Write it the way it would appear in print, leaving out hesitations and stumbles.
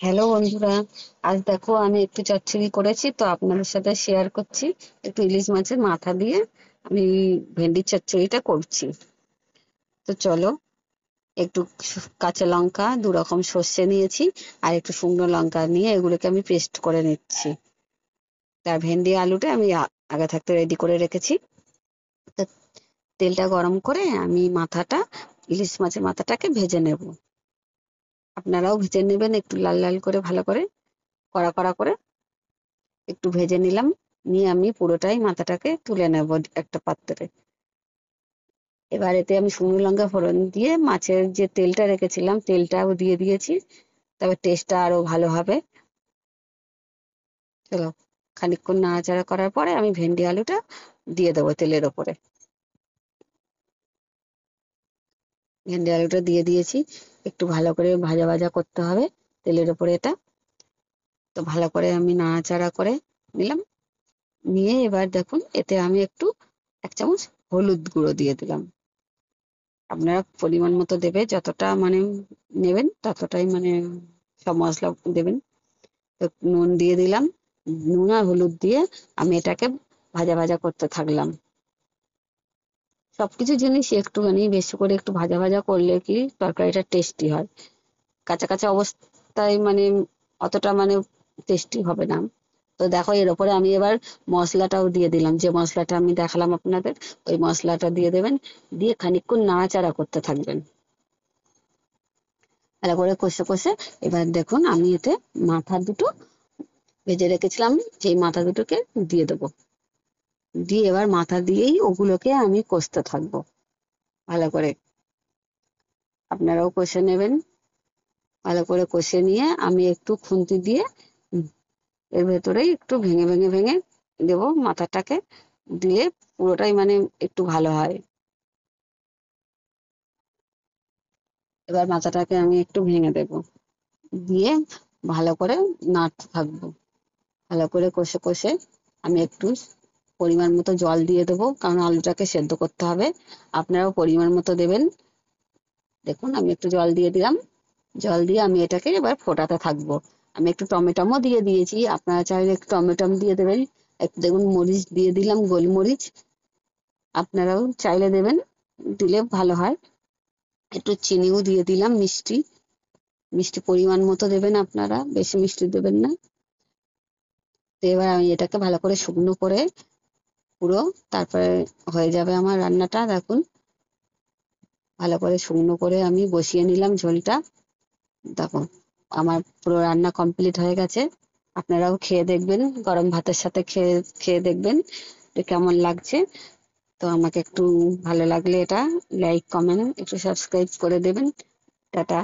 Hello বন্ধুরা, আজ দেখো আমি একটু চচ্চড়ি করেছি তো আপনাদের সাথে শেয়ার করছি। একটু ইলিশ মাছের মাথা দিয়ে আমি ভেন্ডির চচ্চড়িটা করছি। তো চলো, একটু কাঁচা লঙ্কা, দু রকম সর্ষে নিয়েছি, আর একটু শুকনো লঙ্কা নিয়ে এগুলোকে আমি পেস্ট করে নিচ্ছি। তার ভেন্ডি আলুটা আমি আগে থাকতে রেডি করে রেখেছি। তা তেলটা গরম করে আমি ইলিশ মাছের মাথাটাকে ভেজে নেব। আপনারাও ভেজে নেবেন একটু লাল লাল করে, ভালো করে কড়া কড়া করে একটু ভেজে নিলাম। নিয়ে আমি পুরোটাই মাথাটাকে তুলে নেব একটা পাত্রে। এবার এতে আমি শুকনো লঙ্কা ফোড়ন দিয়ে মাছের যে তেলটা রেখেছিলাম তেলটাও দিয়ে দিয়েছি, তবে টেস্টটা আরো ভালো হবে। চলো, খানিকক্ষণ নাড়াচাড়া করার পরে আমি ভেন্ডি আলুটা দিয়ে দেবো তেলের ওপরে। ভেন্ডি আলুটা দিয়ে দিয়েছি, একটু ভালো করে ভাজা ভাজা করতে হবে তেলের ওপরে এটা। তো ভালো করে আমি নাড়াচাড়া করে নিলাম। নিয়ে এবার দেখুন এতে আমি একটু 1 চামচ হলুদ গুঁড়ো দিয়ে দিলাম। আপনারা পরিমাণ মতো দেবে, যতটা মানে নেবেন ততটাই মানে সব মশলা দেবেন। তো নুন দিয়ে দিলাম। নুন আর হলুদ দিয়ে আমি এটাকে ভাজা ভাজা করতে থাকলাম। সবকিছু জিনিস একটুখানি বেশি করে একটু ভাজা ভাজা করলে কি তরকারিটা টেস্টি হয়। কাঁচা কাঁচা অবস্থায় মানে অতটা মানে টেস্টি হবে না। তো দেখো, এর ওপরে আমি এবার মশলাটাও দিয়ে দিলাম, যে মশলাটা আমি দেখালাম আপনাদের, ওই মশলাটা দিয়ে দেবেন। দিয়ে খানিকক্ষণ নাড়াচাড়া করতে থাকবেন ভালো করে কষে কষে। এবার দেখুন আমি এতে মাথা দুটো ভেজে রেখেছিলাম, সেই মাথা দুটোকে দিয়ে দেবো। দিয়ে এবার মাথা দিয়েই ওগুলোকে আমি কষতে থাকবো ভালো করে। আপনারাও কষে নেবেন। ভালো করে কষে নিয়ে আমি একটু খুন্তি দিয়ে উম, এর ভেতরেই একটু ভেঙে ভেঙে ভেঙে দেবো মাথাটাকে। দিয়ে পুরোটাই মানে একটু ভালো হয়। এবার মাথাটাকে আমি একটু ভেঙে দেবো, দিয়ে ভালো করে নাড়তে থাকবো। ভালো করে কষে কষে আমি একটু পরিমাণ মতো জল দিয়ে দেবো, কারণ আলুটাকে সেদ্ধ করতে হবে। আপনারাও পরিমাণ মতো দেবেন। দেখুন আমি একটু জল দিয়ে দিলাম। জল দিয়ে আমি এটাকে এবার ফোটাতে থাকবো। আমি একটু টমেটোও দিয়ে দিয়েছি, আপনারা চাইলে একটু টমেটো দিয়ে দেবেন। একটু দেখুন মরিচ দিয়ে দিলাম, গোলমরিচ আপনারাও চাইলে দেবেন, দিলে ভালো হয়। একটু চিনিও দিয়ে দিলাম, মিষ্টি মিষ্টি পরিমাণ মতো দেবেন, আপনারা বেশি মিষ্টি দেবেন না। তো এবার আমি এটাকে ভালো করে শুকনো করে পুরো, তারপরে হয়ে যাবে আমার রান্নাটা। দেখুন ভালো করে শুকনো করে আমি বসিয়ে নিলাম ঝোলটা। দেখো আমার পুরো রান্না কমপ্লিট হয়ে গেছে। আপনারাও খেয়ে দেখবেন, গরম ভাতের সাথে খেয়ে খেয়ে দেখবেন যে কেমন লাগছে। তো আমাকে একটু ভালো লাগলে এটা লাইক কমেন্ট একটু সাবস্ক্রাইব করে দেবেন। টাটা।